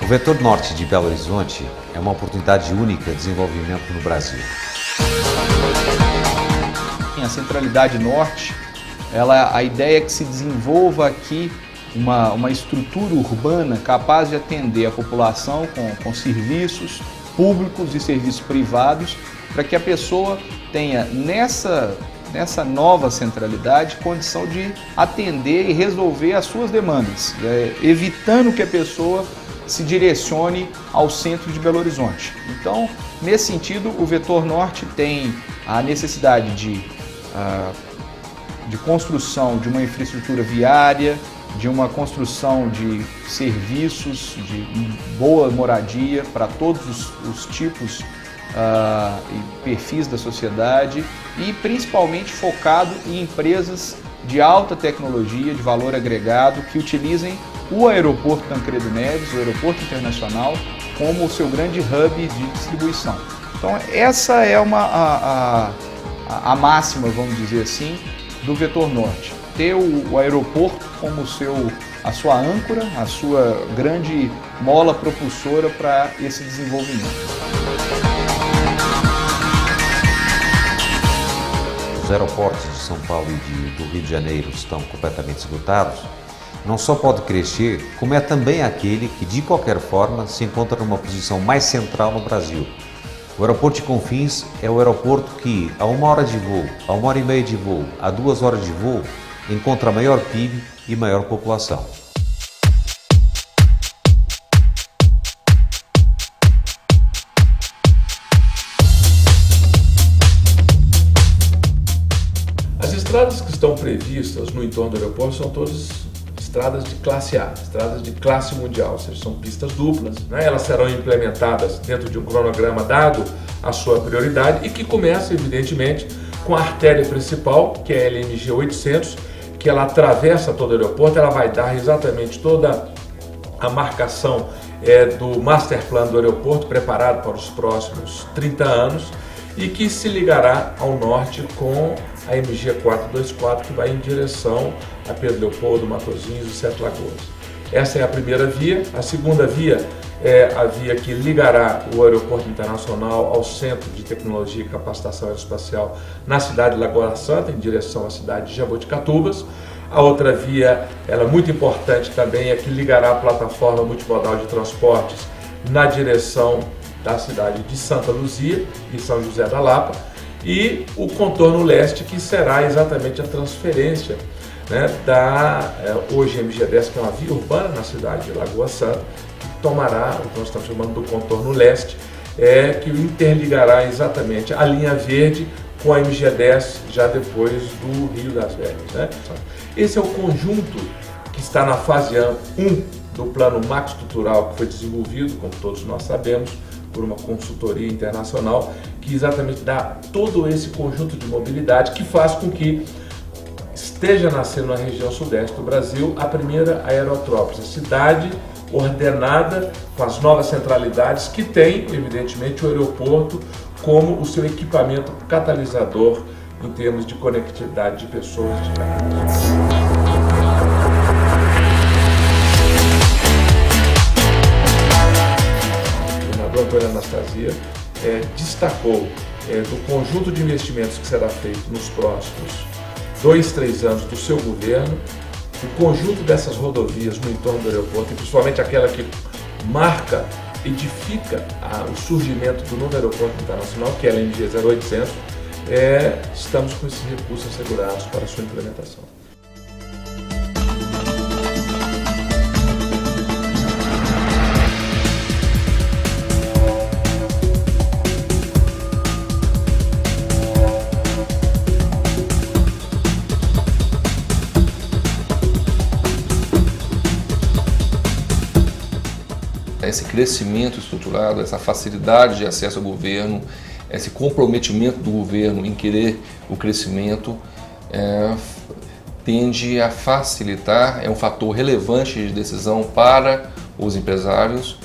Vetor Norte de Belo Horizonte é uma oportunidade única de desenvolvimento no Brasil. A Centralidade Norte, a ideia é que se desenvolva aqui uma estrutura urbana capaz de atender a população com serviços públicos e serviços privados, para que a pessoa tenha nessa nova centralidade condição de atender e resolver as suas demandas, evitando que a pessoa se direcione ao centro de Belo Horizonte. Então, nesse sentido, o Vetor Norte tem a necessidade de construção de uma infraestrutura viária, de uma construção de serviços, de boa moradia para todos os tipos e perfis da sociedade e principalmente focado em empresas de alta tecnologia, de valor agregado, que utilizem o aeroporto Tancredo Neves, o aeroporto internacional, como o seu grande hub de distribuição. Então essa é a máxima, vamos dizer assim, do Vetor Norte. Ter o aeroporto como a sua âncora, a sua grande mola propulsora para esse desenvolvimento. Os aeroportos de São Paulo e do Rio de Janeiro estão completamente esgotados. Não só pode crescer, como é também aquele que, de qualquer forma, se encontra numa posição mais central no Brasil. O aeroporto de Confins é o aeroporto que, a 1 hora de voo, a 1h30 de voo, a 2 horas de voo, encontra maior PIB e maior população. As estradas que estão previstas no entorno do aeroporto são todas estradas de classe A, estradas de classe mundial, ou seja, são pistas duplas, né? Elas serão implementadas dentro de um cronograma dado a sua prioridade e que começa, evidentemente, com a artéria principal, que é a LMG 800, que ela atravessa todo o aeroporto, ela vai dar exatamente toda a marcação do master plan do aeroporto, preparado para os próximos 30 anos, e que se ligará ao norte com a MG 424, que vai em direção a Pedro Leopoldo, Matosinhos e Sete Lagoas. Essa é a primeira via. A segunda via é a via que ligará o aeroporto internacional ao Centro de Tecnologia e Capacitação Aeroespacial na cidade de Lagoa Santa, em direção à cidade de Jaboticatubas. A outra via, ela é muito importante também, é que ligará a plataforma multimodal de transportes na direção da cidade de Santa Luzia e São José da Lapa, e o contorno leste, que será exatamente a transferência, né, hoje MG10, que é uma via urbana na cidade de Lagoa Santa, que tomará o que nós estamos chamando do contorno leste, que interligará exatamente a linha verde com a MG10 já depois do Rio das Velhas, né? Esse é o conjunto que está na fase 1 do plano macroestrutural que foi desenvolvido, como todos nós sabemos, por uma consultoria internacional, que exatamente dá todo esse conjunto de mobilidade que faz com que esteja nascendo na região sudeste do Brasil a primeira aerótrópole, a cidade ordenada com as novas centralidades que tem, evidentemente, o aeroporto como o seu equipamento catalisador em termos de conectividade de pessoas e de carros. Antônio Anastasia destacou do conjunto de investimentos que será feito nos próximos 2, 3 anos do seu governo, o conjunto dessas rodovias no entorno do aeroporto, e principalmente aquela que marca, edifica o surgimento do novo aeroporto internacional, que é a LMG 0800, estamos com esses recursos assegurados para a sua implementação. Esse crescimento estruturado, essa facilidade de acesso ao governo, esse comprometimento do governo em querer o crescimento, tende a facilitar, é um fator relevante de decisão para os empresários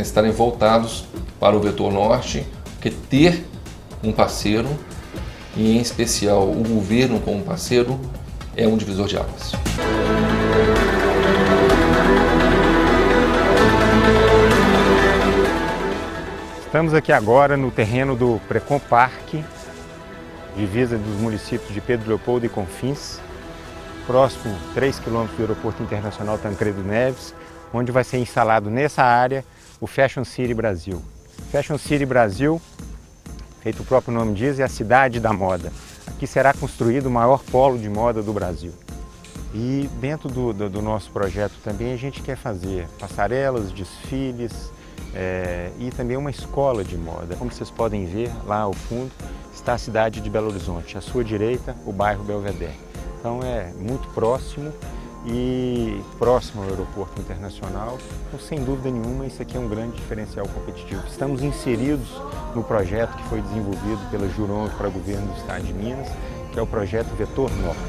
estarem voltados para o Vetor Norte, porque ter um parceiro, e em especial o governo como parceiro, é um divisor de águas. Estamos aqui agora no terreno do Precon Parque, divisa dos municípios de Pedro Leopoldo e Confins, próximo 3 quilômetros do Aeroporto Internacional Tancredo Neves, onde vai ser instalado nessa área o Fashion City Brasil. Fashion City Brasil, feito o próprio nome diz, é a cidade da moda. Aqui será construído o maior polo de moda do Brasil. E dentro do nosso projeto também a gente quer fazer passarelas, desfiles e também uma escola de moda. Como vocês podem ver, lá ao fundo está a cidade de Belo Horizonte, à sua direita o bairro Belvedere. Então é muito próximo e próximo ao aeroporto internacional. Então, sem dúvida nenhuma, isso aqui é um grande diferencial competitivo. Estamos inseridos no projeto que foi desenvolvido pela Juron para o governo do estado de Minas, que é o projeto Vetor Norte.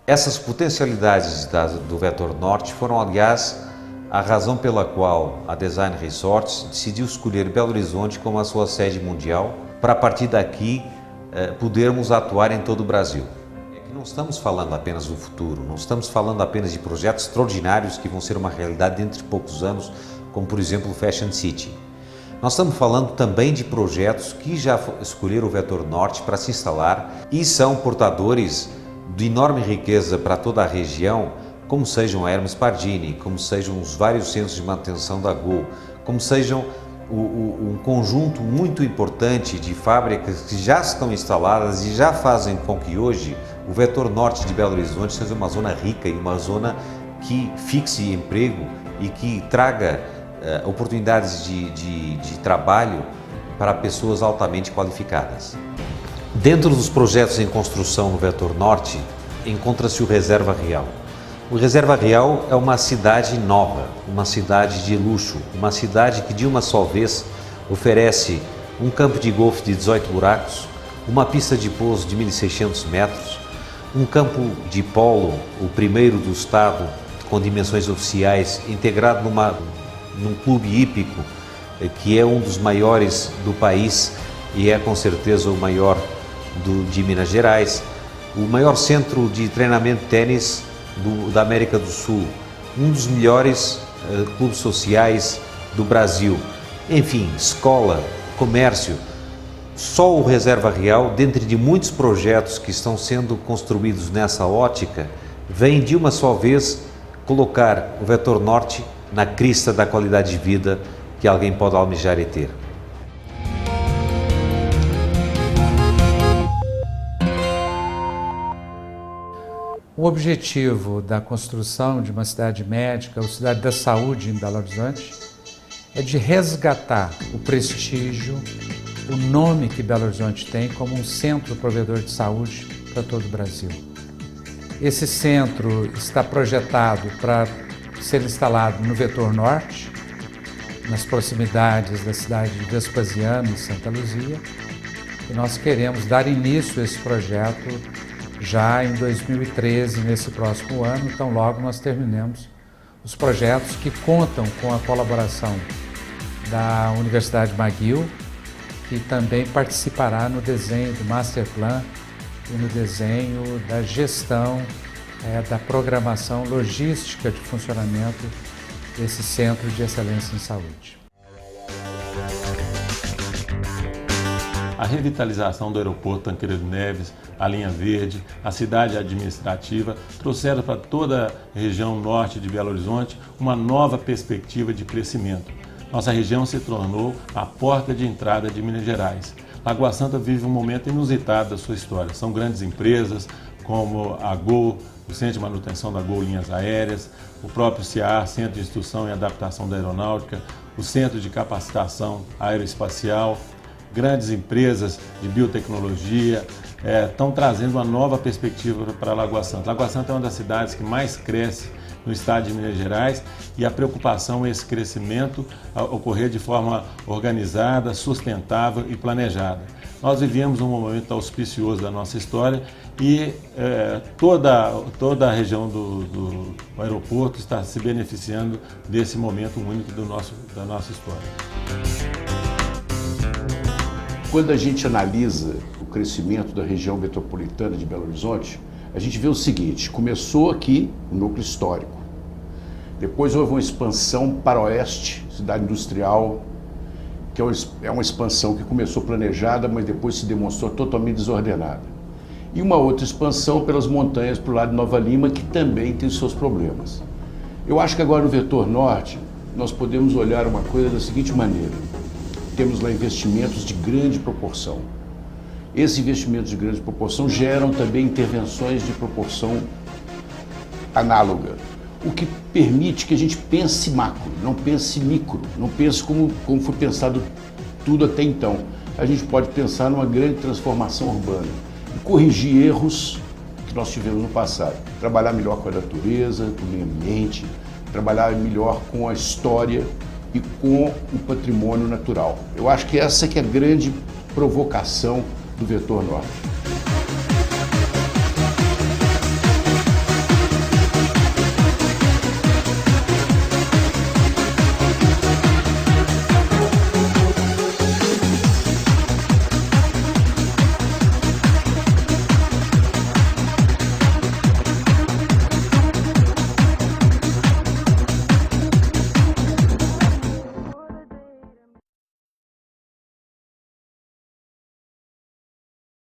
Essas potencialidades do Vetor Norte foram, aliás, a razão pela qual a Design Resorts decidiu escolher Belo Horizonte como a sua sede mundial, para a partir daqui podermos atuar em todo o Brasil. É que não estamos falando apenas do futuro, não estamos falando apenas de projetos extraordinários que vão ser uma realidade dentro de poucos anos, como por exemplo o Fashion City. Nós estamos falando também de projetos que já escolheram o Vetor Norte para se instalar e são portadores de enorme riqueza para toda a região, como sejam a Hermes Pardini, como sejam os vários centros de manutenção da Gol, como sejam um conjunto muito importante de fábricas que já estão instaladas e já fazem com que hoje o Vetor Norte de Belo Horizonte seja uma zona rica e uma zona que fixe emprego e que traga oportunidades de trabalho para pessoas altamente qualificadas. Dentro dos projetos em construção no Vetor Norte, encontra-se o Reserva Real. O Reserva Real é uma cidade nova, uma cidade de luxo, uma cidade que de uma só vez oferece um campo de golfe de 18 buracos, uma pista de pouso de 1.600 metros, um campo de polo, o primeiro do estado, com dimensões oficiais, integrado num clube hípico, que é um dos maiores do país e é com certeza o maior de Minas Gerais, o maior centro de treinamento de tênis da América do Sul, um dos melhores clubes sociais do Brasil, enfim, escola, comércio. Só o Reserva Real, dentre de muitos projetos que estão sendo construídos nessa ótica, vem de uma só vez colocar o Vetor Norte na crista da qualidade de vida que alguém pode almejar e ter. O objetivo da construção de uma cidade médica, ou cidade da saúde em Belo Horizonte, é de resgatar o prestígio, o nome que Belo Horizonte tem como um centro provedor de saúde para todo o Brasil. Esse centro está projetado para ser instalado no Vetor Norte, nas proximidades da cidade de Vespasiano e Santa Luzia, e nós queremos dar início a esse projeto já em 2013, nesse próximo ano, então logo nós terminemos os projetos que contam com a colaboração da Universidade McGill, que também participará no desenho do Master Plan e no desenho da gestão, da programação logística de funcionamento desse Centro de Excelência em Saúde. A revitalização do aeroporto Tancredo Neves, a linha verde, a cidade administrativa trouxeram para toda a região norte de Belo Horizonte uma nova perspectiva de crescimento. Nossa região se tornou a porta de entrada de Minas Gerais. Lagoa Santa vive um momento inusitado da sua história. São grandes empresas como a Gol, o Centro de Manutenção da Gol Linhas Aéreas, o próprio CIAR, Centro de Instrução e Adaptação da Aeronáutica, o Centro de Capacitação Aeroespacial, grandes empresas de biotecnologia, estão trazendo uma nova perspectiva para Lagoa Santa. Lagoa Santa é uma das cidades que mais cresce no estado de Minas Gerais e a preocupação é esse crescimento ocorrer de forma organizada, sustentável e planejada. Nós vivemos um momento auspicioso da nossa história e toda a região do aeroporto está se beneficiando desse momento único da nossa história. Quando a gente analisa o crescimento da região metropolitana de Belo Horizonte, a gente vê o seguinte, começou aqui o núcleo histórico, depois houve uma expansão para o oeste, cidade industrial, que é uma expansão que começou planejada, mas depois se demonstrou totalmente desordenada. E uma outra expansão pelas montanhas para o lado de Nova Lima, que também tem seus problemas. Eu acho que agora no vetor norte, nós podemos olhar uma coisa da seguinte maneira. Temos lá investimentos de grande proporção. Esses investimentos de grande proporção geram também intervenções de proporção análoga, o que permite que a gente pense macro, não pense micro, não pense como foi pensado tudo até então. A gente pode pensar numa grande transformação urbana e corrigir erros que nós tivemos no passado. Trabalhar melhor com a natureza, com o meio ambiente, trabalhar melhor com a história e com o patrimônio natural. Eu acho que essa que é a grande provocação do vetor norte.